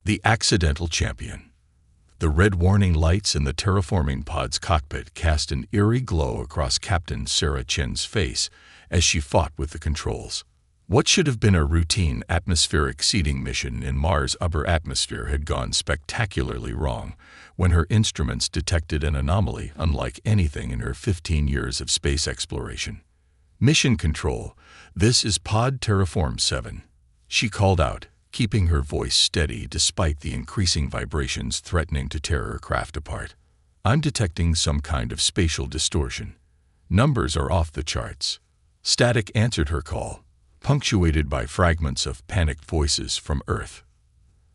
The accidental champion. The red warning lights in the terraforming pod's cockpit cast an eerie glow across Captain Sarah Chen's face as she fought with the controls. What should have been a routine atmospheric seeding mission in Mars' upper atmosphere had gone spectacularly wrong when her instruments detected an anomaly unlike anything in her 15 years of space exploration. "Mission Control, this is Pod Terraform 7, she called out, keeping her voice steady despite the increasing vibrations threatening to tear her craft apart. "I'm detecting some kind of spatial distortion. Numbers are off the charts." Static answered her call, punctuated by fragments of panicked voices from Earth.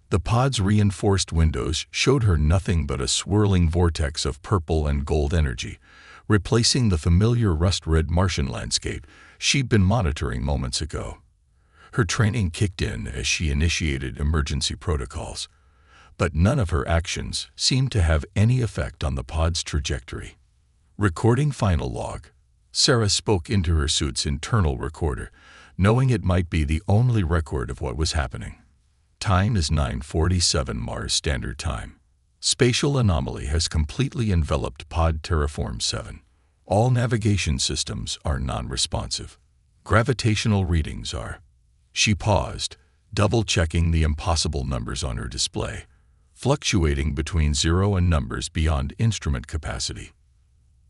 The pod's reinforced windows showed her nothing but a swirling vortex of purple and gold energy, replacing the familiar rust-red Martian landscape she'd been monitoring moments ago. Her training kicked in as she initiated emergency protocols, but none of her actions seemed to have any effect on the pod's trajectory. Recording final log. Sarah spoke into her suit's internal recorder, knowing it might be the only record of what was happening. Time is 9:47 Mars Standard Time. Spatial anomaly has completely enveloped Pod Terraform 7. All navigation systems are non-responsive. Gravitational readings are. She paused, double-checking the impossible numbers on her display, fluctuating between 0 and numbers beyond instrument capacity.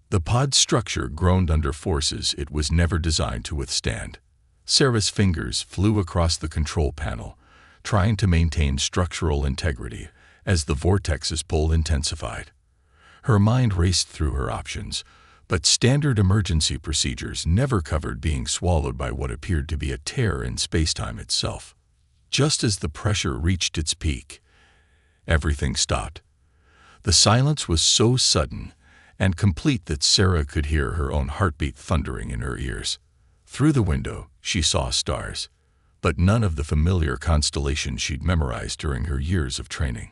The pod's structure groaned under forces it was never designed to withstand. Sarah's fingers flew across the control panel, trying to maintain structural integrity as the vortex's pull intensified. Her mind raced through her options, but standard emergency procedures never covered being swallowed by what appeared to be a tear in spacetime itself. Just as the pressure reached its peak, everything stopped. The silence was so sudden and complete that Sarah could hear her own heartbeat thundering in her ears. Through the window, she saw stars, but none of the familiar constellations she'd memorized during her years of training.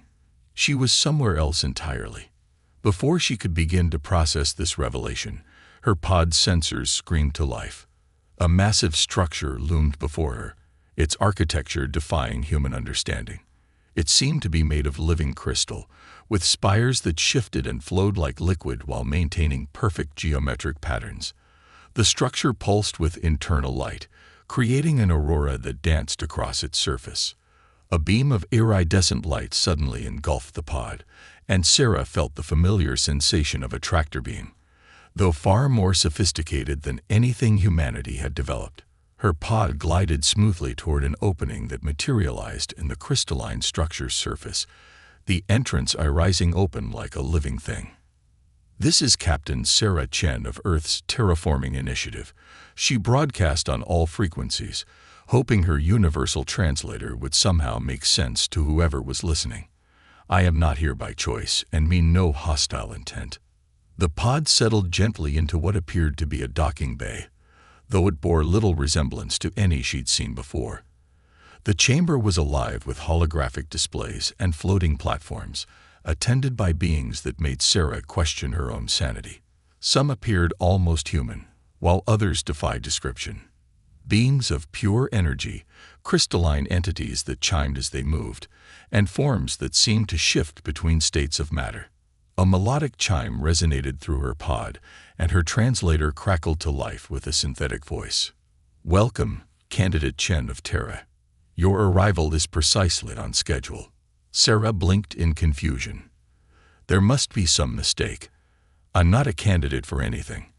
She was somewhere else entirely. Before she could begin to process this revelation, her pod's sensors screamed to life. A massive structure loomed before her, its architecture defying human understanding. It seemed to be made of living crystal, with spires that shifted and flowed like liquid while maintaining perfect geometric patterns. The structure pulsed with internal light, creating an aurora that danced across its surface. A beam of iridescent light suddenly engulfed the pod, and Sarah felt the familiar sensation of a tractor beam. Though far more sophisticated than anything humanity had developed, her pod glided smoothly toward an opening that materialized in the crystalline structure's surface, the entrance rising open like a living thing. "This is Captain Sarah Chen of Earth's Terraforming Initiative," she broadcast on all frequencies, hoping her universal translator would somehow make sense to whoever was listening. "I am not here by choice and mean no hostile intent." The pod settled gently into what appeared to be a docking bay, though it bore little resemblance to any she'd seen before. The chamber was alive with holographic displays and floating platforms, attended by beings that made Sarah question her own sanity. Some appeared almost human, while others defied description. Beings of pure energy, crystalline entities that chimed as they moved, and forms that seemed to shift between states of matter. A melodic chime resonated through her pod, and her translator crackled to life with a synthetic voice. "Welcome, Candidate Chen of Terra. Your arrival is precisely on schedule." Sarah blinked in confusion. "There must be some mistake. I'm not a candidate for anything.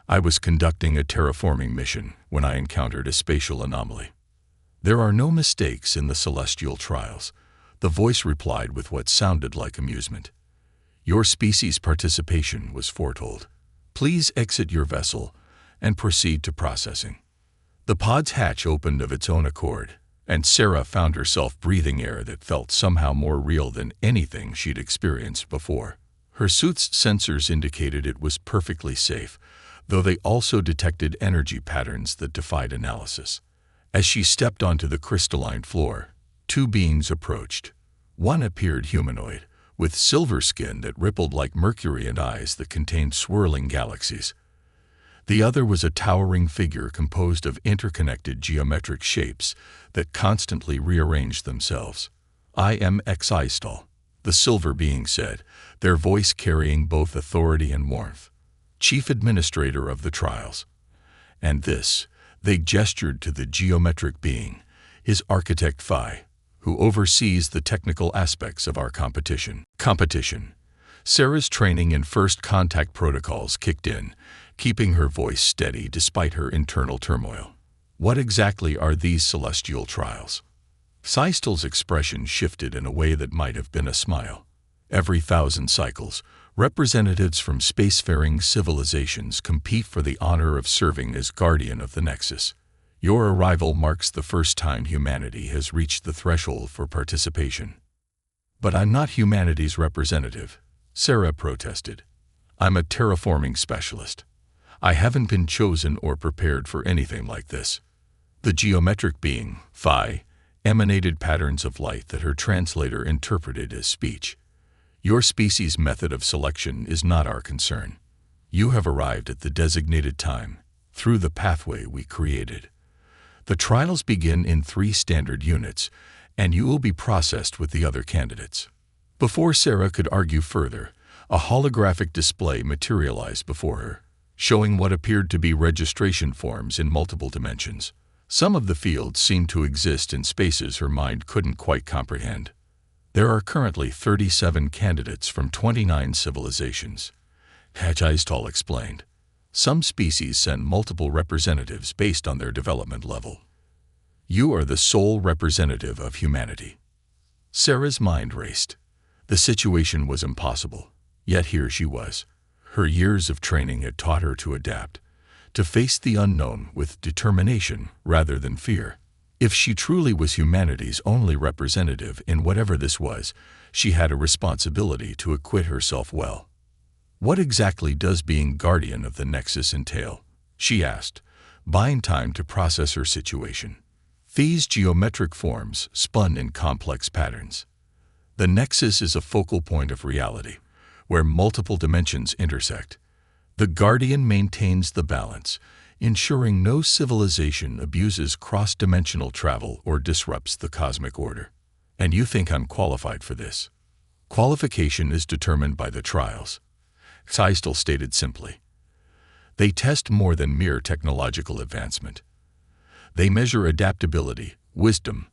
I was conducting a terraforming mission when I encountered a spatial anomaly." "There are no mistakes in the celestial trials," the voice replied with what sounded like amusement. "Your species' participation was foretold. Please exit your vessel and proceed to processing." The pod's hatch opened of its own accord, and Sarah found herself breathing air that felt somehow more real than anything she'd experienced before. Her suit's sensors indicated it was perfectly safe, though they also detected energy patterns that defied analysis. As she stepped onto the crystalline floor, two beings approached. One appeared humanoid, with silver skin that rippled like mercury and eyes that contained swirling galaxies. The other was a towering figure composed of interconnected geometric shapes that constantly rearranged themselves. "I am Existal," the silver being said, their voice carrying both authority and warmth. "Chief Administrator of the trials. And this," they gestured to the geometric being, "is Architect Phi, who oversees the technical aspects of our competition." Sarah's training in first contact protocols kicked in, keeping her voice steady despite her internal turmoil. "What exactly are these celestial trials?" Seistel's expression shifted in a way that might have been a smile. "Every 1,000 cycles, representatives from spacefaring civilizations compete for the honor of serving as guardian of the Nexus. Your arrival marks the first time humanity has reached the threshold for participation." "But I'm not humanity's representative," Sarah protested. "I'm a terraforming specialist. I haven't been chosen or prepared for anything like this." The geometric being, Phi, emanated patterns of light that her translator interpreted as speech. "Your species' method of selection is not our concern. You have arrived at the designated time, through the pathway we created. The trials begin in 3 standard units, and you will be processed with the other candidates." Before Sarah could argue further, a holographic display materialized before her, showing what appeared to be registration forms in multiple dimensions. Some of the fields seemed to exist in spaces her mind couldn't quite comprehend. "There are currently 37 candidates from 29 civilizations," Hajistal explained. "Some species send multiple representatives based on their development level. You are the sole representative of humanity." Sarah's mind raced. The situation was impossible, yet here she was. Her years of training had taught her to adapt, to face the unknown with determination rather than fear. If she truly was humanity's only representative in whatever this was, she had a responsibility to acquit herself well. "What exactly does being guardian of the Nexus entail?" she asked, buying time to process her situation. These geometric forms spun in complex patterns. "The Nexus is a focal point of reality, where multiple dimensions intersect. The Guardian maintains the balance, ensuring no civilization abuses cross-dimensional travel or disrupts the cosmic order. And you think I'm qualified for this?" "Qualification is determined by the trials," Seistel stated simply. "They test more than mere technological advancement. They measure adaptability, wisdom,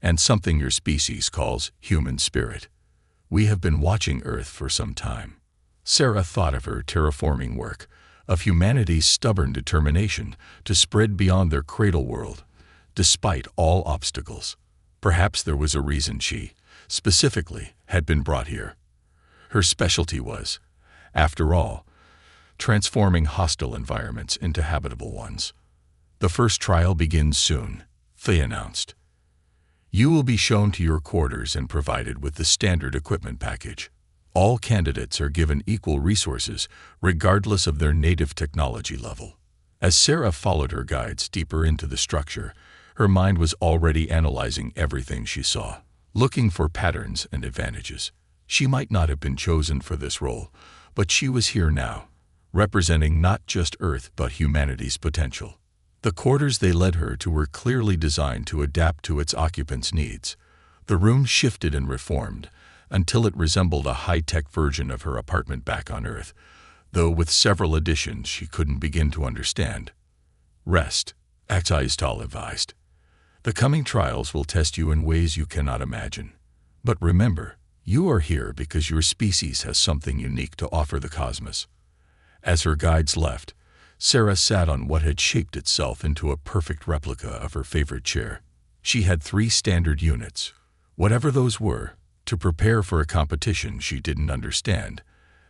and something your species calls human spirit. We have been watching Earth for some time." Sarah thought of her terraforming work, of humanity's stubborn determination to spread beyond their cradle world, despite all obstacles. Perhaps there was a reason she, specifically, had been brought here. Her specialty was, after all, transforming hostile environments into habitable ones. "The first trial begins soon," Faye announced. "You will be shown to your quarters and provided with the standard equipment package. All candidates are given equal resources, regardless of their native technology level." As Sarah followed her guides deeper into the structure, her mind was already analyzing everything she saw, looking for patterns and advantages. She might not have been chosen for this role, but she was here now, representing not just Earth but humanity's potential. The quarters they led her to were clearly designed to adapt to its occupants' needs. The room shifted and reformed until it resembled a high-tech version of her apartment back on Earth, though with several additions she couldn't begin to understand. "Rest," Existal advised. "The coming trials will test you in ways you cannot imagine. But remember, you are here because your species has something unique to offer the cosmos." As her guides left, Sarah sat on what had shaped itself into a perfect replica of her favorite chair. She had 3 standard units, whatever those were, to prepare for a competition she didn't understand,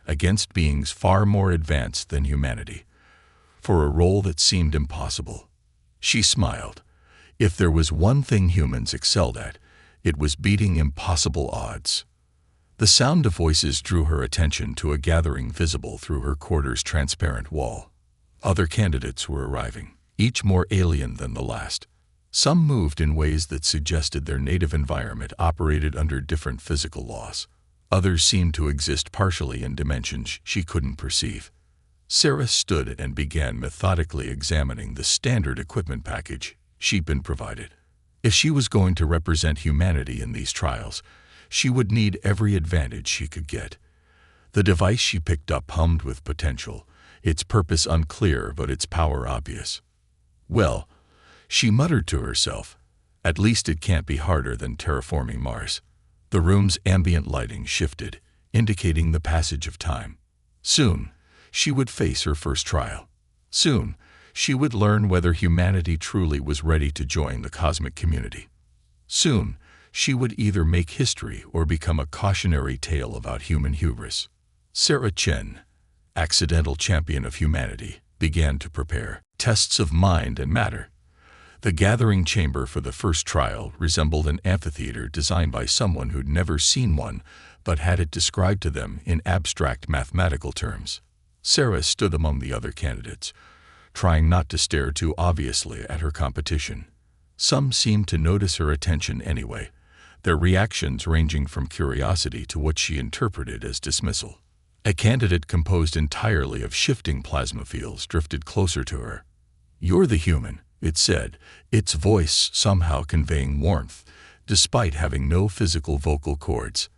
against beings far more advanced than humanity, for a role that seemed impossible. She smiled. If there was one thing humans excelled at, it was beating impossible odds. The sound of voices drew her attention to a gathering visible through her quarter's transparent wall. Other candidates were arriving, each more alien than the last. Some moved in ways that suggested their native environment operated under different physical laws. Others seemed to exist partially in dimensions she couldn't perceive. Sarah stood and began methodically examining the standard equipment package she'd been provided. If she was going to represent humanity in these trials, she would need every advantage she could get. The device she picked up hummed with potential, its purpose unclear but its power obvious. Well, she muttered to herself, at least it can't be harder than terraforming Mars. The room's ambient lighting shifted, indicating the passage of time. Soon, she would face her first trial. Soon, she would learn whether humanity truly was ready to join the cosmic community. Soon, she would either make history or become a cautionary tale about human hubris. Sarah Chen, accidental champion of humanity, began to prepare tests of mind and matter. The gathering chamber for the first trial resembled an amphitheater designed by someone who'd never seen one, but had it described to them in abstract mathematical terms. Sarah stood among the other candidates, trying not to stare too obviously at her competition. Some seemed to notice her attention anyway, their reactions ranging from curiosity to what she interpreted as dismissal. A candidate composed entirely of shifting plasma fields drifted closer to her. "You're the human," it said, its voice somehow conveying warmth, despite having no physical vocal cords.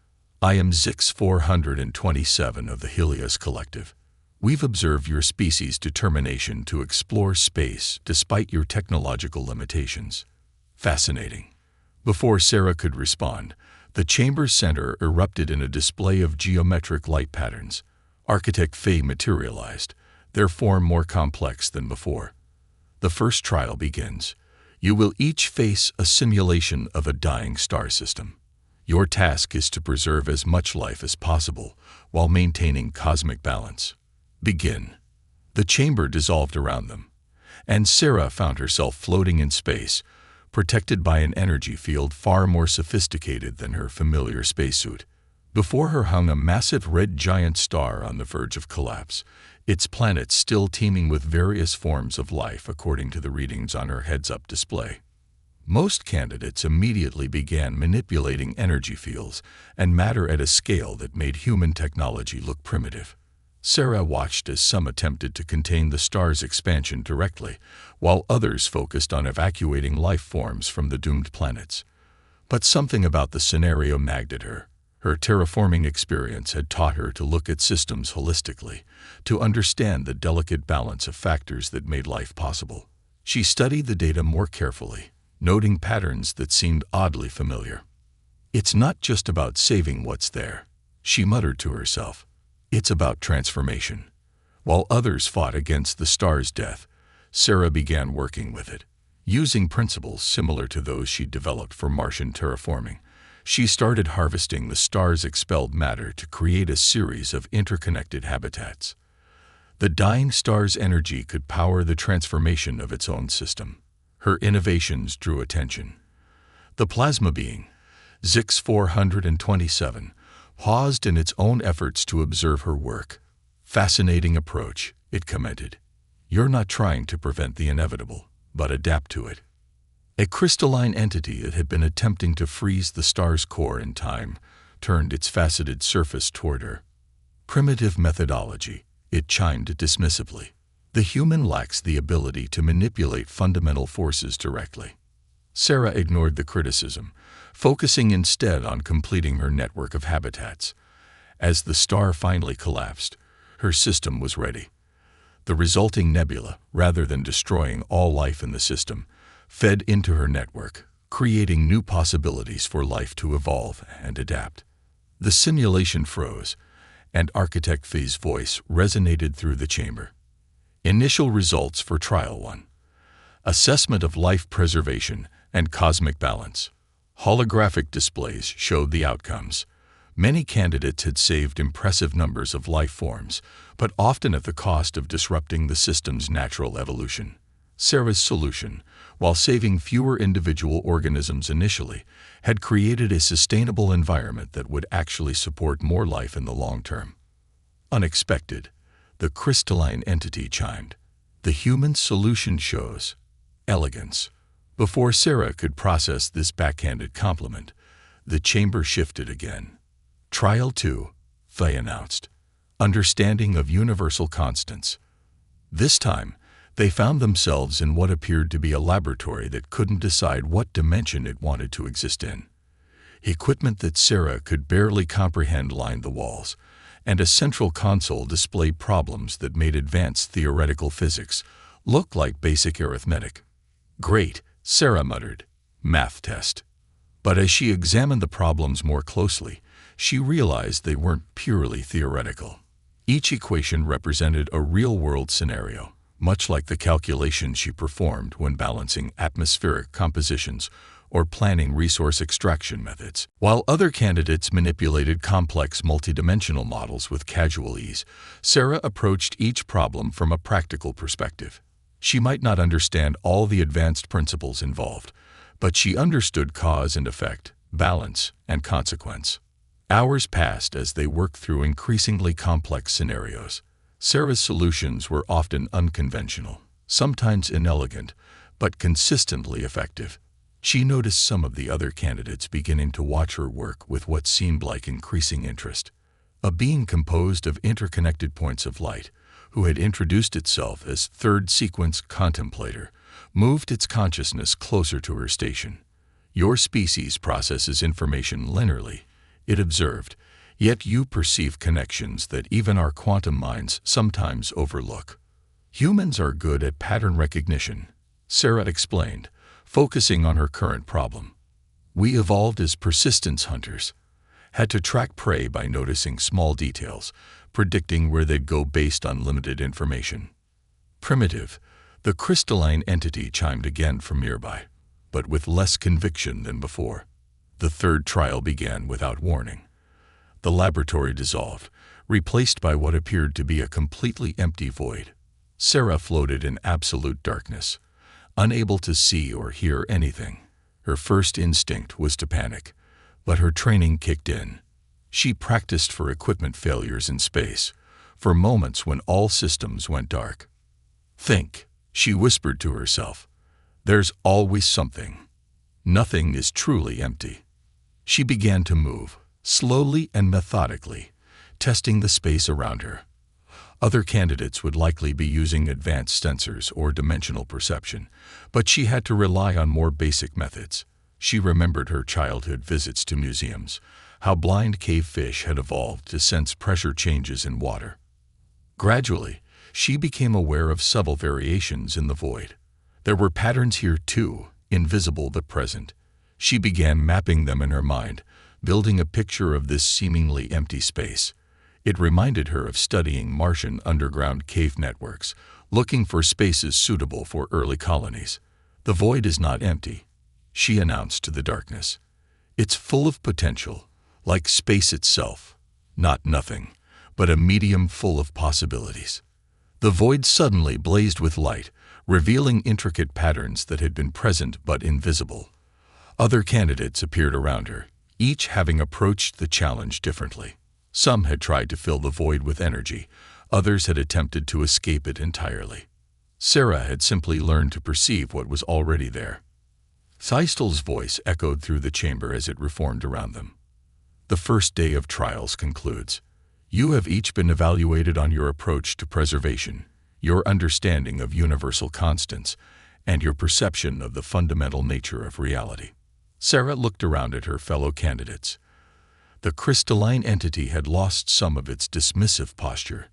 "I am Zix 427 of the Helios Collective. We've observed your species' determination to explore space despite your technological limitations." Fascinating. Before Sarah could respond, the chamber's center erupted in a display of geometric light patterns. Architect Faye materialized, their form more complex than before. The first trial begins. You will each face a simulation of a dying star system. Your task is to preserve as much life as possible while maintaining cosmic balance. Begin. The chamber dissolved around them, and Sarah found herself floating in space, protected by an energy field far more sophisticated than her familiar spacesuit. Before her hung a massive red giant star on the verge of collapse, its planets still teeming with various forms of life according to the readings on her heads-up display. Most candidates immediately began manipulating energy fields and matter at a scale that made human technology look primitive. Sarah watched as some attempted to contain the star's expansion directly, while others focused on evacuating life forms from the doomed planets. But something about the scenario nagged at her. Her terraforming experience had taught her to look at systems holistically, to understand the delicate balance of factors that made life possible. She studied the data more carefully, noting patterns that seemed oddly familiar. "It's not just about saving what's there," she muttered to herself. "It's about transformation." While others fought against the star's death, Sarah began working with it. Using principles similar to those she'd developed for Martian terraforming, she started harvesting the star's expelled matter to create a series of interconnected habitats. The dying star's energy could power the transformation of its own system. Her innovations drew attention. The plasma being, Zix 427, paused in its own efforts to observe her work. "Fascinating approach," it commented. "You're not trying to prevent the inevitable, but adapt to it." A crystalline entity that had been attempting to freeze the star's core in time turned its faceted surface toward her. "Primitive methodology," it chimed dismissively. "The human lacks the ability to manipulate fundamental forces directly." Sarah ignored the criticism, focusing instead on completing her network of habitats. As the star finally collapsed, her system was ready. The resulting nebula, rather than destroying all life in the system, fed into her network, creating new possibilities for life to evolve and adapt. The simulation froze, and Architect Faye's voice resonated through the chamber. Initial results for Trial 1. Assessment of life preservation and cosmic balance. Holographic displays showed the outcomes. Many candidates had saved impressive numbers of life forms, but often at the cost of disrupting the system's natural evolution. Sarah's solution, while saving fewer individual organisms initially, had created a sustainable environment that would actually support more life in the long term. Unexpected, the crystalline entity chimed. "The human solution shows elegance." Before Sarah could process this backhanded compliment, the chamber shifted again. "Trial 2, Faye announced. Understanding of universal constants." This time, They found themselves in what appeared to be a laboratory that couldn't decide what dimension it wanted to exist in. Equipment that Sarah could barely comprehend lined the walls, and a central console displayed problems that made advanced theoretical physics look like basic arithmetic. "Great," Sarah muttered. "Math test." But as she examined the problems more closely, she realized they weren't purely theoretical. Each equation represented a real-world scenario, much like the calculations she performed when balancing atmospheric compositions or planning resource extraction methods. While other candidates manipulated complex multidimensional models with casual ease, Sarah approached each problem from a practical perspective. She might not understand all the advanced principles involved, but she understood cause and effect, balance, and consequence. Hours passed as they worked through increasingly complex scenarios. Sarah's solutions were often unconventional, sometimes inelegant, but consistently effective. She noticed some of the other candidates beginning to watch her work with what seemed like increasing interest. A being composed of interconnected points of light, who had introduced itself as third sequence contemplator, moved its consciousness closer to her station. "Your species processes information linearly," it observed, "yet you perceive connections that even our quantum minds sometimes overlook." "Humans are good at pattern recognition," Sarah explained, focusing on her current problem. "We evolved as persistence hunters, had to track prey by noticing small details, predicting where they'd go based on limited information." "Primitive," the crystalline entity chimed again from nearby, but with less conviction than before. The third trial began without warning. The laboratory dissolved, replaced by what appeared to be a completely empty void. Sarah floated in absolute darkness, unable to see or hear anything. Her first instinct was to panic, but her training kicked in. She practiced for equipment failures in space, for moments when all systems went dark. "Think," she whispered to herself. "There's always something. Nothing is truly empty." She began to move, slowly and methodically, testing the space around her. Other candidates would likely be using advanced sensors or dimensional perception, but she had to rely on more basic methods. She remembered her childhood visits to museums, how blind cave fish had evolved to sense pressure changes in water. Gradually, she became aware of subtle variations in the void. There were patterns here too, invisible but present. She began mapping them in her mind, building a picture of this seemingly empty space. It reminded her of studying Martian underground cave networks, looking for spaces suitable for early colonies. "The void is not empty," she announced to the darkness. "It's full of potential, like space itself. Not nothing, but a medium full of possibilities." The void suddenly blazed with light, revealing intricate patterns that had been present but invisible. Other candidates appeared around her, each having approached the challenge differently. Some had tried to fill the void with energy, others had attempted to escape it entirely. Sarah had simply learned to perceive what was already there. Seistel's voice echoed through the chamber as it reformed around them. "The first day of trials concludes. You have each been evaluated on your approach to preservation, your understanding of universal constants, and your perception of the fundamental nature of reality." Sarah looked around at her fellow candidates. The crystalline entity had lost some of its dismissive posture.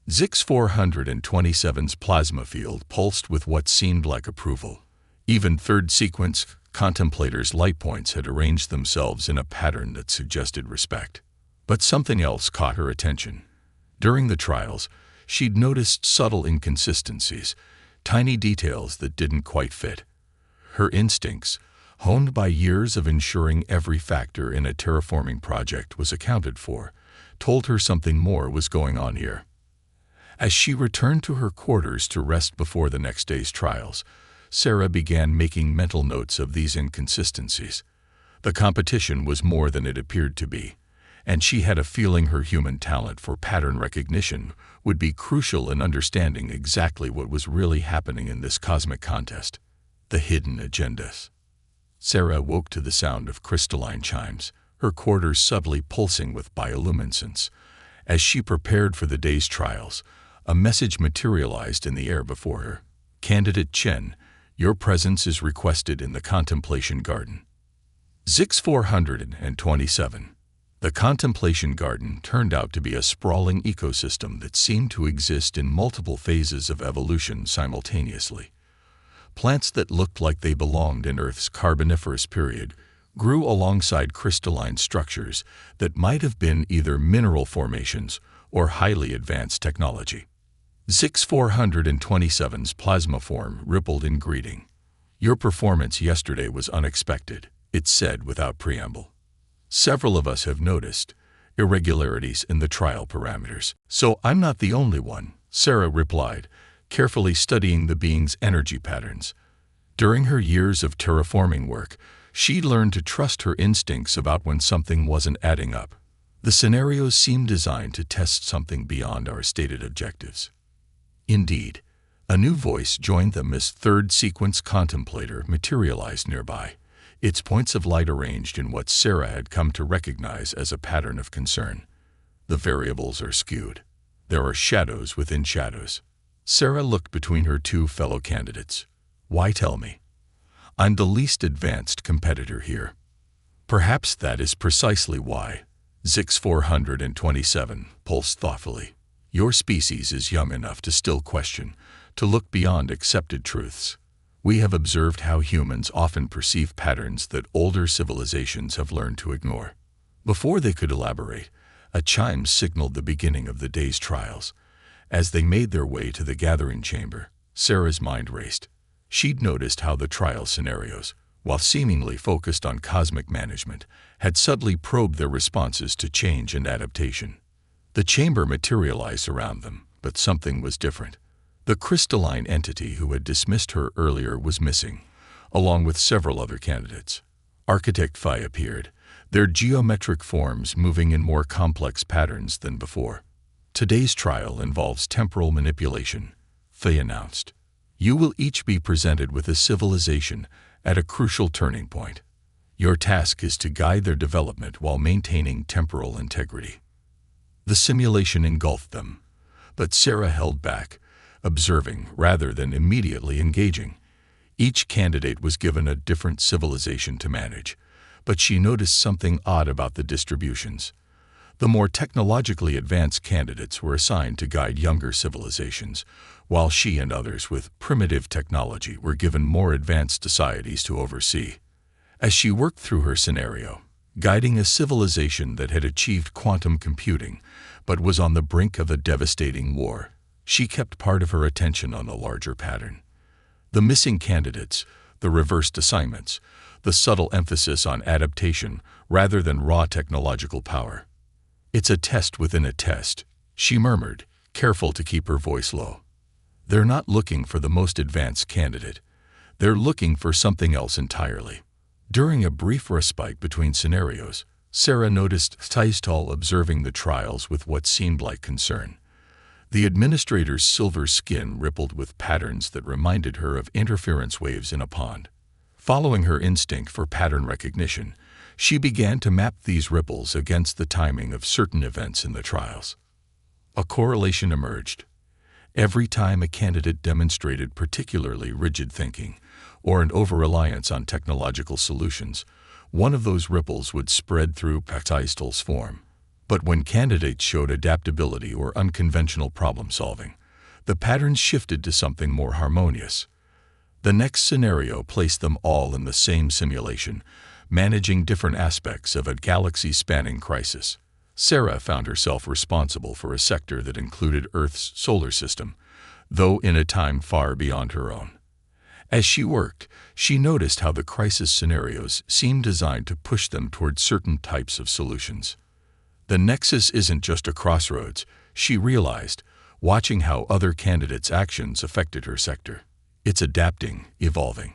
Zix 427's plasma field pulsed with what seemed like approval. Even third sequence contemplators' light points had arranged themselves in a pattern that suggested respect. But something else caught her attention. During the trials, she'd noticed subtle inconsistencies, tiny details that didn't quite fit. Her instincts, honed by years of ensuring every factor in a terraforming project was accounted for, told her something more was going on here. As she returned to her quarters to rest before the next day's trials, Sarah began making mental notes of these inconsistencies. The competition was more than it appeared to be, and she had a feeling her human talent for pattern recognition would be crucial in understanding exactly what was really happening in this cosmic contest. The hidden agendas. Sarah woke to the sound of crystalline chimes, her quarters subtly pulsing with bioluminescence. As she prepared for the day's trials, A message materialized in the air before her. Candidate Chen, your presence is requested in the Contemplation Garden. Zix 427. The Contemplation Garden turned out to be a sprawling ecosystem that seemed to exist in multiple phases of evolution simultaneously. Plants that looked like they belonged in Earth's Carboniferous period grew alongside crystalline structures that might have been either mineral formations or highly advanced technology. Zix 427's plasma form rippled in greeting. Your performance yesterday was unexpected, it said without preamble. Several of us have noticed irregularities in the trial parameters. So I'm not the only one, Sarah replied, carefully studying the being's energy patterns. During her years of terraforming work, she learned to trust her instincts about when something wasn't adding up. The scenarios seemed designed to test something beyond our stated objectives. Indeed, a new voice joined them as third sequence contemplator materialized nearby, its points of light arranged in what Sarah had come to recognize as a pattern of concern. The variables are skewed. There are shadows within shadows. Sarah looked between her two fellow candidates. Why tell me? I'm the least advanced competitor here. Perhaps that is precisely why. Zix 427 pulsed thoughtfully. Your species is young enough to still question, to look beyond accepted truths. We have observed how humans often perceive patterns that older civilizations have learned to ignore. Before they could elaborate, a chime signaled the beginning of the day's trials. As they made their way to the gathering chamber, Sarah's mind raced. She'd noticed how the trial scenarios, while seemingly focused on cosmic management, had subtly probed their responses to change and adaptation. The chamber materialized around them, but something was different. The crystalline entity who had dismissed her earlier was missing, along with several other candidates. Architect Phi appeared, their geometric forms moving in more complex patterns than before. Today's trial involves temporal manipulation, Phi announced. You will each be presented with a civilization at a crucial turning point. Your task is to guide their development while maintaining temporal integrity. The simulation engulfed them, but Sarah held back, observing rather than immediately engaging. Each candidate was given a different civilization to manage, but she noticed something odd about the distributions. The more technologically advanced candidates were assigned to guide younger civilizations, while she and others with primitive technology were given more advanced societies to oversee. As she worked through her scenario, guiding a civilization that had achieved quantum computing but was on the brink of a devastating war, she kept part of her attention on a larger pattern. The missing candidates, the reversed assignments, the subtle emphasis on adaptation rather than raw technological power. It's a test within a test, she murmured, careful to keep her voice low. They're not looking for the most advanced candidate. They're looking for something else entirely. During a brief respite between scenarios, Sarah noticed Tystal observing the trials with what seemed like concern. The administrator's silver skin rippled with patterns that reminded her of interference waves in a pond. Following her instinct for pattern recognition, she began to map these ripples against the timing of certain events in the trials. A correlation emerged. Every time a candidate demonstrated particularly rigid thinking or an over-reliance on technological solutions, one of those ripples would spread through Tystal's form. But when candidates showed adaptability or unconventional problem-solving, the patterns shifted to something more harmonious. The next scenario placed them all in the same simulation, managing different aspects of a galaxy-spanning crisis. Sarah found herself responsible for a sector that included Earth's solar system, though in a time far beyond her own. As she worked, she noticed how the crisis scenarios seemed designed to push them toward certain types of solutions. The nexus isn't just a crossroads, she realized, watching how other candidates' actions affected her sector. It's adapting, evolving.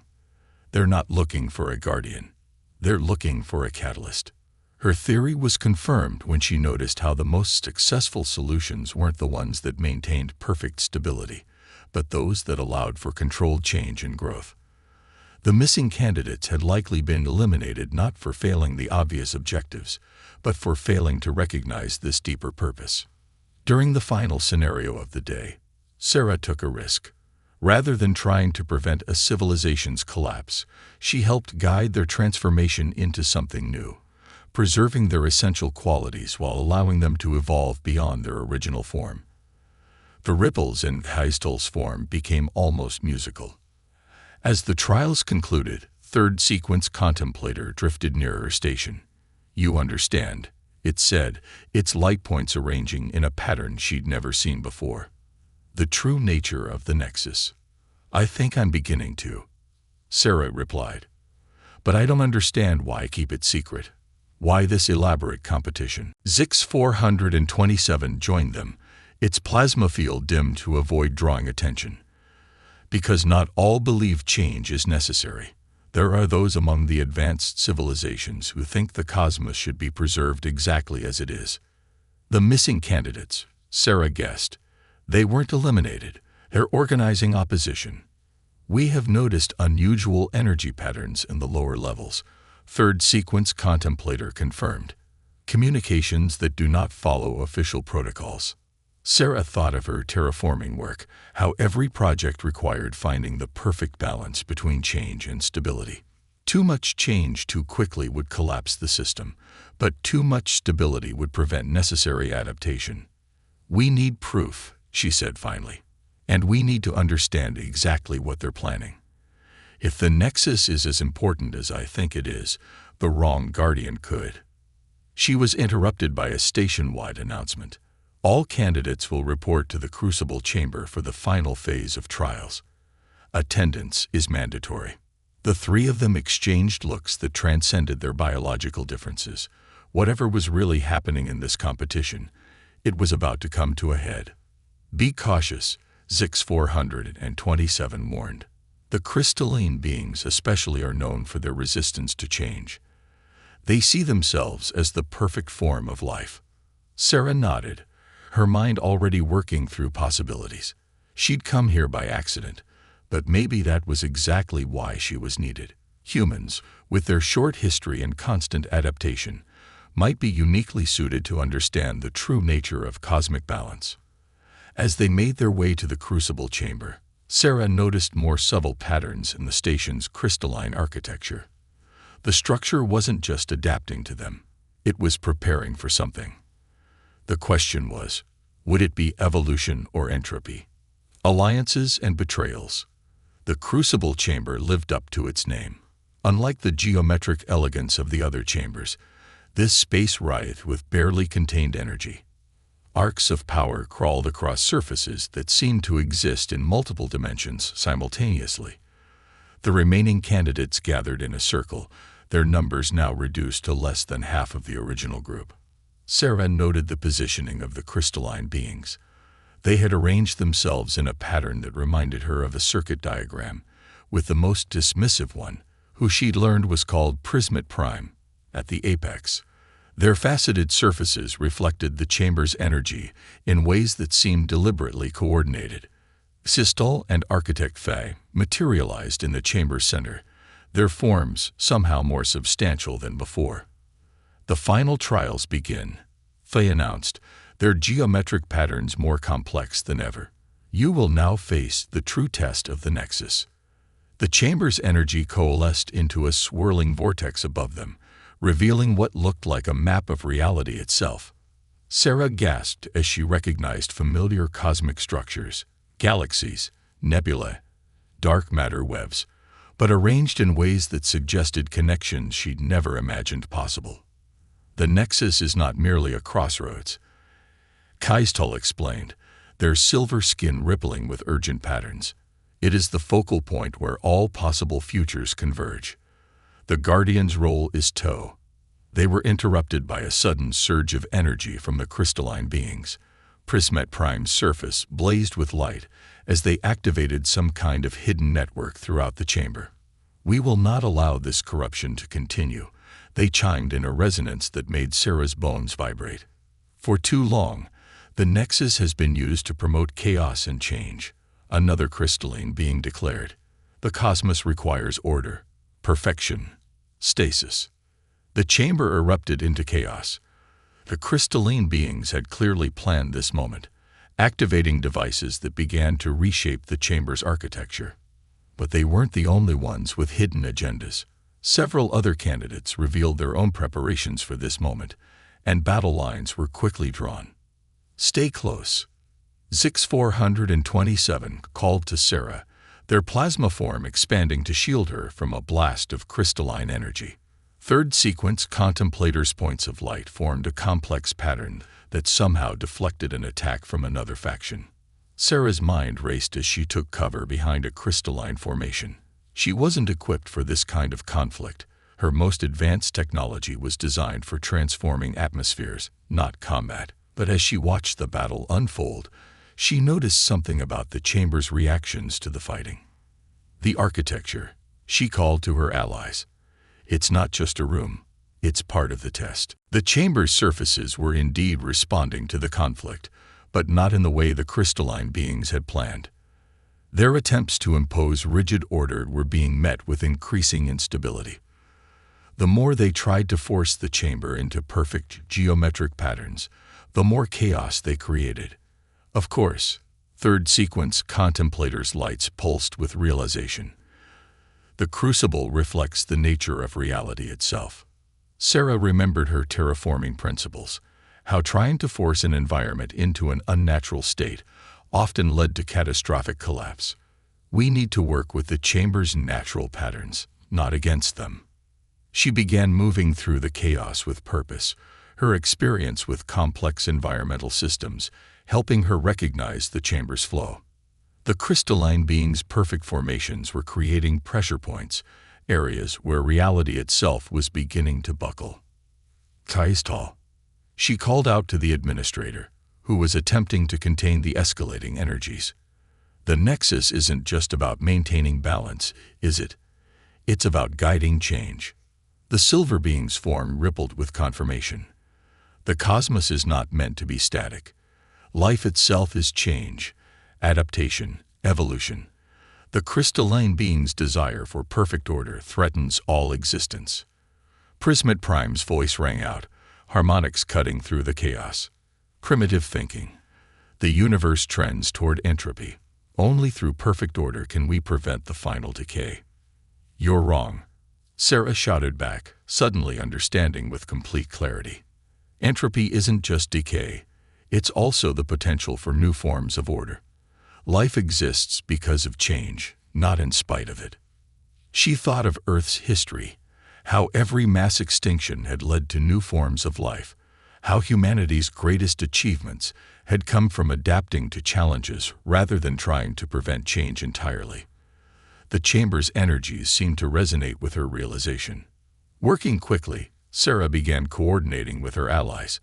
They're not looking for a guardian. They're looking for a catalyst. Her theory was confirmed when she noticed how the most successful solutions weren't the ones that maintained perfect stability, but those that allowed for controlled change and growth. The missing candidates had likely been eliminated not for failing the obvious objectives, but for failing to recognize this deeper purpose. During the final scenario of the day, Sarah took a risk. Rather than trying to prevent a civilization's collapse, she helped guide their transformation into something new, preserving their essential qualities while allowing them to evolve beyond their original form. The ripples in Heistol's form became almost musical. As the trials concluded, third sequence contemplator drifted nearer her station. "You understand," it said, its light points arranging in a pattern she'd never seen before. "The true nature of the Nexus." "I think I'm beginning to," Sarah replied. "But I don't understand why I keep it secret. Why this elaborate competition?" Zix 427 joined them, its plasma field dimmed to avoid drawing attention. "Because not all believe change is necessary. There are those among the advanced civilizations who think the cosmos should be preserved exactly as it is." The missing candidates, Sarah guessed. They weren't eliminated. They're organizing opposition. "We have noticed unusual energy patterns in the lower levels," third sequence contemplator confirmed. "Communications that do not follow official protocols." Sarah thought of her terraforming work, how every project required finding the perfect balance between change and stability. Too much change too quickly would collapse the system, but too much stability would prevent necessary adaptation. "We need proof," she said finally, "and we need to understand exactly what they're planning. If the Nexus is as important as I think it is, the wrong Guardian could." She was interrupted by a station-wide announcement. "All candidates will report to the Crucible Chamber for the final phase of trials. Attendance is mandatory." The three of them exchanged looks that transcended their biological differences. Whatever was really happening in this competition, it was about to come to a head. "Be cautious," Zix 427 warned. "The crystalline beings especially are known for their resistance to change. They see themselves as the perfect form of life." Sarah nodded, her mind already working through possibilities. She'd come here by accident, but maybe that was exactly why she was needed. Humans, with their short history and constant adaptation, might be uniquely suited to understand the true nature of cosmic balance. As they made their way to the Crucible Chamber, Sarah noticed more subtle patterns in the station's crystalline architecture. The structure wasn't just adapting to them, it was preparing for something. The question was, would it be evolution or entropy? Alliances and betrayals. The Crucible Chamber lived up to its name. Unlike the geometric elegance of the other chambers, this space writhed with barely contained energy. Arcs of power crawled across surfaces that seemed to exist in multiple dimensions simultaneously. The remaining candidates gathered in a circle, their numbers now reduced to less than half of the original group. Sarah noted the positioning of the crystalline beings. They had arranged themselves in a pattern that reminded her of a circuit diagram, with the most dismissive one, who she'd learned was called Prismet Prime, at the apex. Their faceted surfaces reflected the chamber's energy in ways that seemed deliberately coordinated. Sistol and Architect Faye materialized in the chamber's center, their forms somehow more substantial than before. "The final trials begin," Faye announced, their geometric patterns more complex than ever. "You will now face the true test of the Nexus." The chamber's energy coalesced into a swirling vortex above them, revealing what looked like a map of reality itself. Sarah gasped as she recognized familiar cosmic structures, galaxies, nebulae, dark matter webs, but arranged in ways that suggested connections she'd never imagined possible. "The Nexus is not merely a crossroads," Heistol explained, their silver skin rippling with urgent patterns. "It is the focal point where all possible futures converge. The Guardian's role is toe." They were interrupted by a sudden surge of energy from the crystalline beings. Prismet Prime's surface blazed with light as they activated some kind of hidden network throughout the chamber. "We will not allow this corruption to continue," they chimed in a resonance that made Sarah's bones vibrate. "For too long, the Nexus has been used to promote chaos and change," another crystalline being declared. "The cosmos requires order, perfection, stasis." The chamber erupted into chaos. The crystalline beings had clearly planned this moment, activating devices that began to reshape the chamber's architecture. But they weren't the only ones with hidden agendas. Several other candidates revealed their own preparations for this moment, and battle lines were quickly drawn. "Stay close," Zix 427 called to Sarah, their plasma form expanding to shield her from a blast of crystalline energy. Third sequence contemplators' points of light formed a complex pattern that somehow deflected an attack from another faction. Sarah's mind raced as she took cover behind a crystalline formation. She wasn't equipped for this kind of conflict. Her most advanced technology was designed for transforming atmospheres, not combat. But as she watched the battle unfold, she noticed something about the chamber's reactions to the fighting. The architecture, she called to her allies. It's not just a room, it's part of the test. The chamber's surfaces were indeed responding to the conflict, but not in the way the crystalline beings had planned. Their attempts to impose rigid order were being met with increasing instability. The more they tried to force the chamber into perfect geometric patterns, the more chaos they created. Of course, third sequence contemplators' lights pulsed with realization. The crucible reflects the nature of reality itself. Sarah remembered her terraforming principles, how trying to force an environment into an unnatural state often led to catastrophic collapse. We need to work with the chamber's natural patterns, not against them. She began moving through the chaos with purpose, her experience with complex environmental systems helping her recognize the chamber's flow. The crystalline being's perfect formations were creating pressure points, areas where reality itself was beginning to buckle. "Kaistal," she called out to the administrator, who was attempting to contain the escalating energies. "The nexus isn't just about maintaining balance, is it? It's about guiding change." The silver being's form rippled with confirmation. The cosmos is not meant to be static. Life itself is change, adaptation, evolution. The crystalline being's desire for perfect order threatens all existence. Prismet Prime's voice rang out, harmonics cutting through the chaos. "Primitive thinking. The universe trends toward entropy. Only through perfect order can we prevent the final decay." "You're wrong," Sarah shouted back, suddenly understanding with complete clarity. Entropy isn't just decay. It's also the potential for new forms of order. Life exists because of change, not in spite of it. She thought of Earth's history, how every mass extinction had led to new forms of life, how humanity's greatest achievements had come from adapting to challenges rather than trying to prevent change entirely. The chamber's energies seemed to resonate with her realization. Working quickly, Sarah began coordinating with her allies.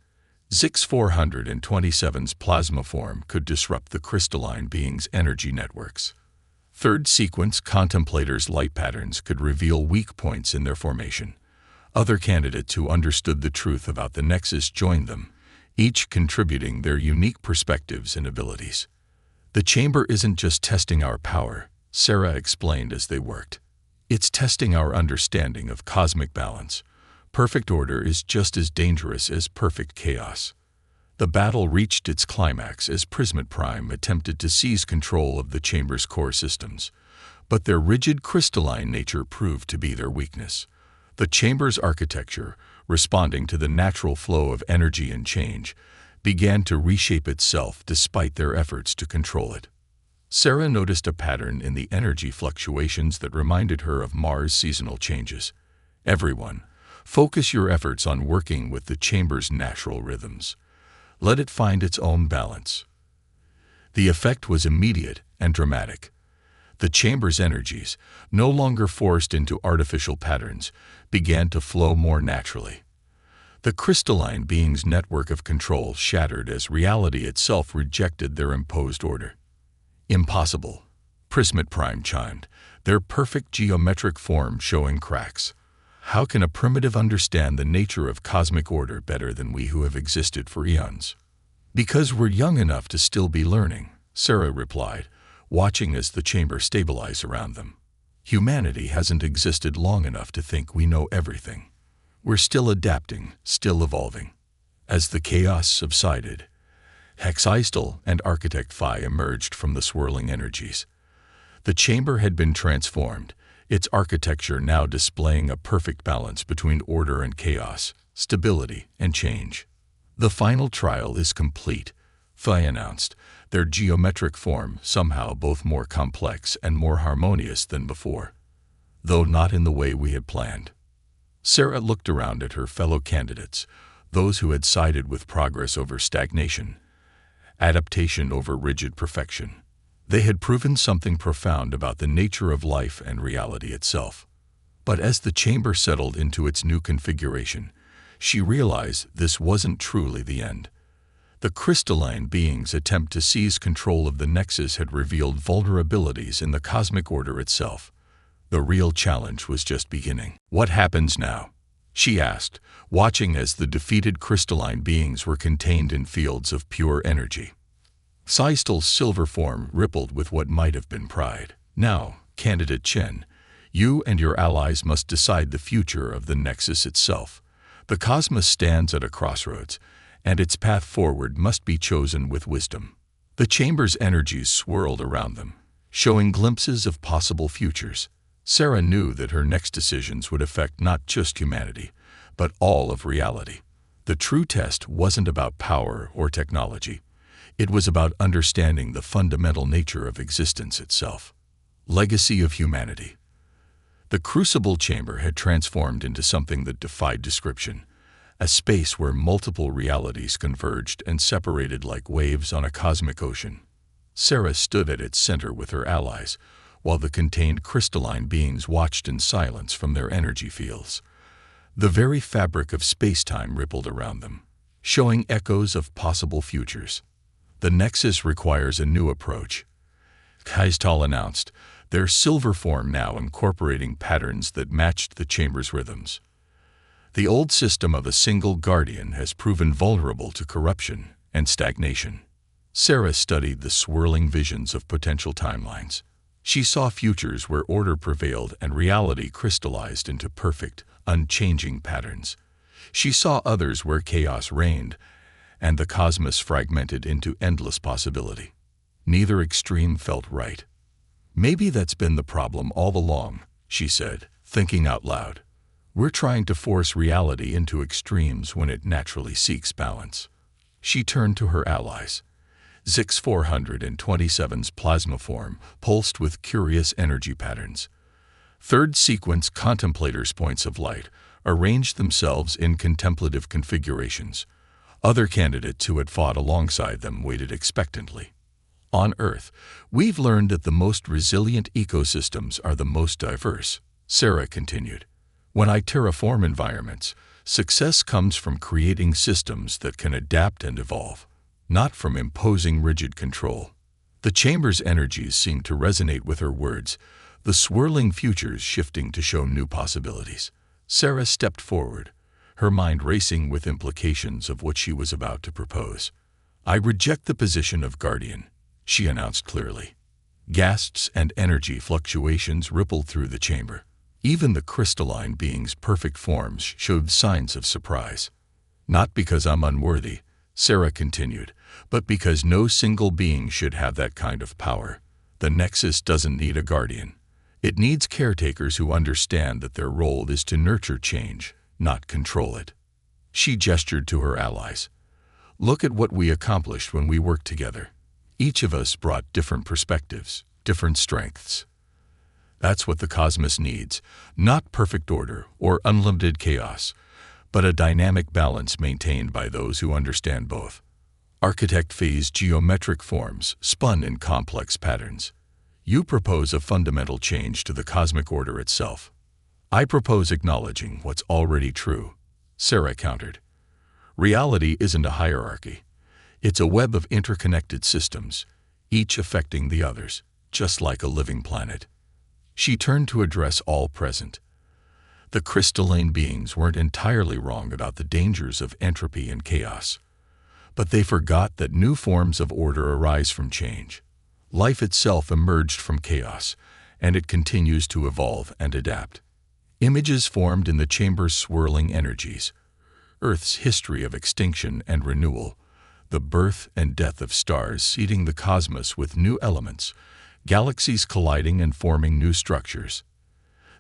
Zix 427's plasma form could disrupt the crystalline being's energy networks. Third sequence contemplators' light patterns could reveal weak points in their formation. Other candidates who understood the truth about the nexus joined them, each contributing their unique perspectives and abilities. "The chamber isn't just testing our power," Sarah explained as they worked. "It's testing our understanding of cosmic balance. Perfect order is just as dangerous as perfect chaos." The battle reached its climax as Prismet Prime attempted to seize control of the chamber's core systems, but their rigid crystalline nature proved to be their weakness. The chamber's architecture, responding to the natural flow of energy and change, began to reshape itself despite their efforts to control it. Sarah noticed a pattern in the energy fluctuations that reminded her of Mars' seasonal changes. "Everyone, focus your efforts on working with the chamber's natural rhythms. Let it find its own balance." The effect was immediate and dramatic. The chamber's energies, no longer forced into artificial patterns, began to flow more naturally. The crystalline being's network of control shattered as reality itself rejected their imposed order. "Impossible," Prismet Prime chimed, their perfect geometric form showing cracks. "How can a primitive understand the nature of cosmic order better than we who have existed for eons?" "Because we're young enough to still be learning," Sarah replied, watching as the chamber stabilized around them. "Humanity hasn't existed long enough to think we know everything. We're still adapting, still evolving." As the chaos subsided, Hexistal and Architect Phi emerged from the swirling energies. The chamber had been transformed, its architecture now displaying a perfect balance between order and chaos, stability and change. "The final trial is complete," Phi announced, their geometric form somehow both more complex and more harmonious than before, though not in the way we had planned. Sarah looked around at her fellow candidates, those who had sided with progress over stagnation, adaptation over rigid perfection. They had proven something profound about the nature of life and reality itself. But as the chamber settled into its new configuration, she realized this wasn't truly the end. The crystalline being's attempt to seize control of the Nexus had revealed vulnerabilities in the cosmic order itself. The real challenge was just beginning. "What happens now?" she asked, watching as the defeated crystalline beings were contained in fields of pure energy. Hexistal's silver form rippled with what might have been pride. "Now, Candidate Chen, you and your allies must decide the future of the Nexus itself. The cosmos stands at a crossroads, and its path forward must be chosen with wisdom." The chamber's energies swirled around them, showing glimpses of possible futures. Sarah knew that her next decisions would affect not just humanity, but all of reality. The true test wasn't about power or technology. It was about understanding the fundamental nature of existence itself. Legacy of humanity. The crucible chamber had transformed into something that defied description, a space where multiple realities converged and separated like waves on a cosmic ocean. Sarah stood at its center with her allies, while the contained crystalline beings watched in silence from their energy fields. The very fabric of space-time rippled around them, showing echoes of possible futures. "The Nexus requires a new approach," Hexistal announced, their silver form now incorporating patterns that matched the chamber's rhythms. "The old system of a single guardian has proven vulnerable to corruption and stagnation." Sarah studied the swirling visions of potential timelines. She saw futures where order prevailed and reality crystallized into perfect, unchanging patterns. She saw others where chaos reigned and the cosmos fragmented into endless possibility. Neither extreme felt right. "Maybe that's been the problem all along," she said, thinking out loud. "We're trying to force reality into extremes when it naturally seeks balance." She turned to her allies. Zix 427's plasma form pulsed with curious energy patterns. Third sequence contemplators' points of light arranged themselves in contemplative configurations. Other candidates who had fought alongside them waited expectantly. "On Earth, we've learned that the most resilient ecosystems are the most diverse," Sarah continued. "When I terraform environments, success comes from creating systems that can adapt and evolve, not from imposing rigid control." The chamber's energies seemed to resonate with her words, the swirling futures shifting to show new possibilities. Sarah stepped forward, her mind racing with implications of what she was about to propose. "I reject the position of guardian," she announced clearly. Gasps and energy fluctuations rippled through the chamber. Even the crystalline being's perfect forms showed signs of surprise. "Not because I'm unworthy," Sarah continued, "but because no single being should have that kind of power. The Nexus doesn't need a guardian. It needs caretakers who understand that their role is to nurture change, not control it." She gestured to her allies. "Look at what we accomplished when we worked together. Each of us brought different perspectives, different strengths. That's what the cosmos needs, not perfect order or unlimited chaos, but a dynamic balance maintained by those who understand both." Architect Phi's geometric forms spun in complex patterns. "You propose a fundamental change to the cosmic order itself. I propose acknowledging what's already true," Sarah countered. "Reality isn't a hierarchy. It's a web of interconnected systems, each affecting the others, just like a living planet." She turned to address all present. The crystalline beings weren't entirely wrong about the dangers of entropy and chaos, but they forgot that new forms of order arise from change. Life itself emerged from chaos, and it continues to evolve and adapt. Images formed in the chamber's swirling energies, Earth's history of extinction and renewal, the birth and death of stars seeding the cosmos with new elements, galaxies colliding and forming new structures.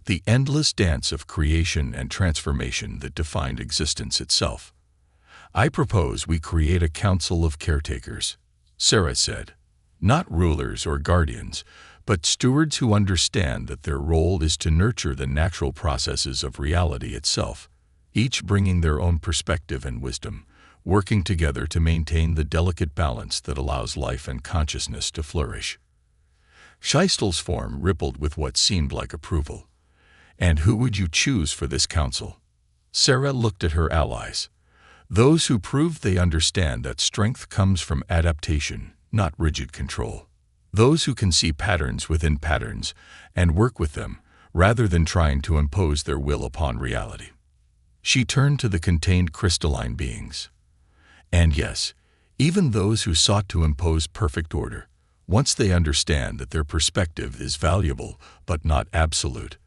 The endless dance of creation and transformation that defined existence itself. "I propose we create a council of caretakers," Sarah said. "Not rulers or guardians, but stewards who understand that their role is to nurture the natural processes of reality itself, each bringing their own perspective and wisdom, working together to maintain the delicate balance that allows life and consciousness to flourish." Scheistel's form rippled with what seemed like approval. "And who would you choose for this council?" Sarah looked at her allies. "Those who prove they understand that strength comes from adaptation, not rigid control. Those who can see patterns within patterns and work with them, rather than trying to impose their will upon reality." She turned to the contained crystalline beings. "And yes, even those who sought to impose perfect order, once they understand that their perspective is valuable but not absolute,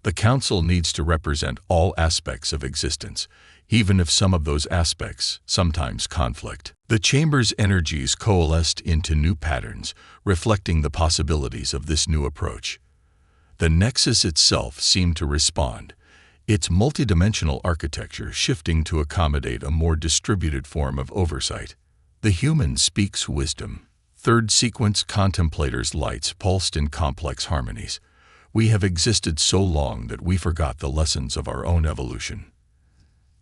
the council needs to represent all aspects of existence, even if some of those aspects sometimes conflict." The chamber's energies coalesced into new patterns, reflecting the possibilities of this new approach. The nexus itself seemed to respond, its multidimensional architecture shifting to accommodate a more distributed form of oversight. The human speaks wisdom. Third sequence contemplator's lights pulsed in complex harmonies. "We have existed so long that we forgot the lessons of our own evolution."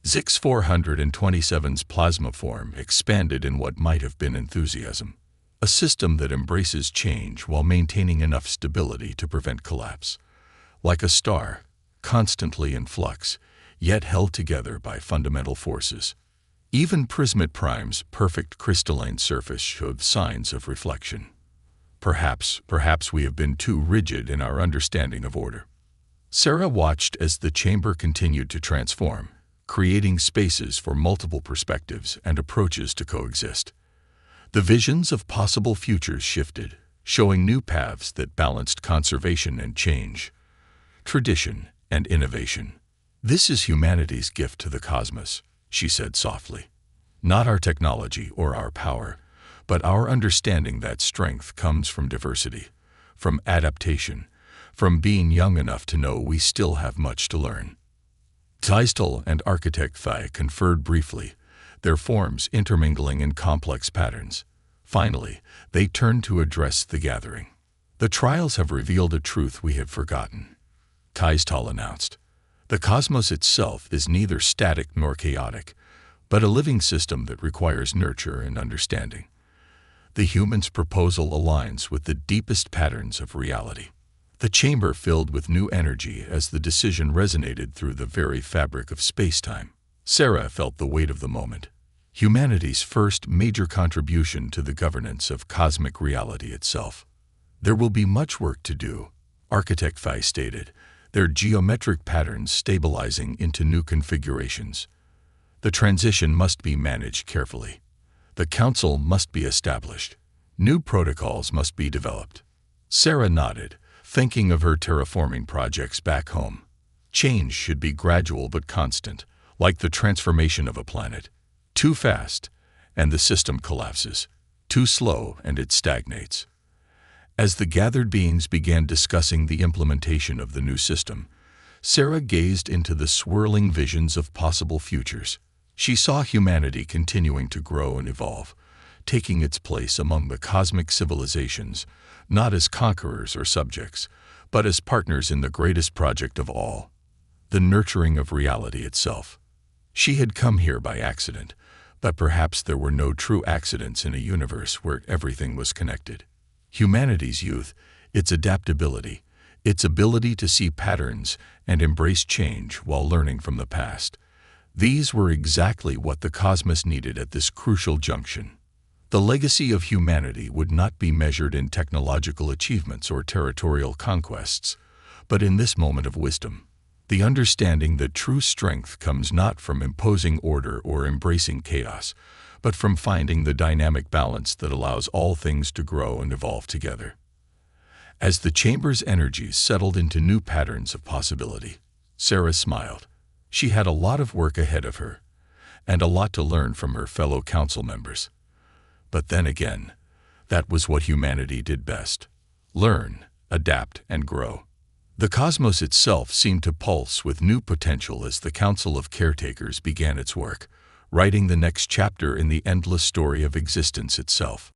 Zix 427's plasma form expanded in what might have been enthusiasm, a system that embraces change while maintaining enough stability to prevent collapse. Like a star, constantly in flux, yet held together by fundamental forces. Even Prismet Prime's perfect crystalline surface showed signs of reflection. Perhaps we have been too rigid in our understanding of order." Sarah watched as the chamber continued to transform, creating spaces for multiple perspectives and approaches to coexist. The visions of possible futures shifted, showing new paths that balanced conservation and change, tradition and innovation. "This is humanity's gift to the cosmos," she said softly. "Not our technology or our power, but our understanding that strength comes from diversity, from adaptation, from being young enough to know we still have much to learn." Scheistel and architect Thai conferred briefly, their forms intermingling in complex patterns. Finally, they turned to address the gathering. "The trials have revealed a truth we had forgotten," Scheistel announced. "The cosmos itself is neither static nor chaotic, but a living system that requires nurture and understanding. The human's proposal aligns with the deepest patterns of reality." The chamber filled with new energy as the decision resonated through the very fabric of space-time. Sarah felt the weight of the moment. Humanity's first major contribution to the governance of cosmic reality itself. "There will be much work to do," architect Thai stated, their geometric patterns stabilizing into new configurations. "The transition must be managed carefully. The council must be established. New protocols must be developed." Sarah nodded, thinking of her terraforming projects back home. Change should be gradual but constant, like the transformation of a planet. Too fast, and the system collapses. Too slow, and it stagnates. As the gathered beings began discussing the implementation of the new system, Sarah gazed into the swirling visions of possible futures. She saw humanity continuing to grow and evolve, taking its place among the cosmic civilizations, not as conquerors or subjects, but as partners in the greatest project of all, the nurturing of reality itself. She had come here by accident, but perhaps there were no true accidents in a universe where everything was connected. Humanity's youth, its adaptability, its ability to see patterns and embrace change while learning from the past. These were exactly what the cosmos needed at this crucial junction. The legacy of humanity would not be measured in technological achievements or territorial conquests, but in this moment of wisdom, the understanding that true strength comes not from imposing order or embracing chaos, but from finding the dynamic balance that allows all things to grow and evolve together. As the chamber's energies settled into new patterns of possibility, Sarah smiled. She had a lot of work ahead of her, and a lot to learn from her fellow council members. But then again, that was what humanity did best: learn, adapt, and grow. The cosmos itself seemed to pulse with new potential as the Council of Caretakers began its work, writing the next chapter in the endless story of existence itself.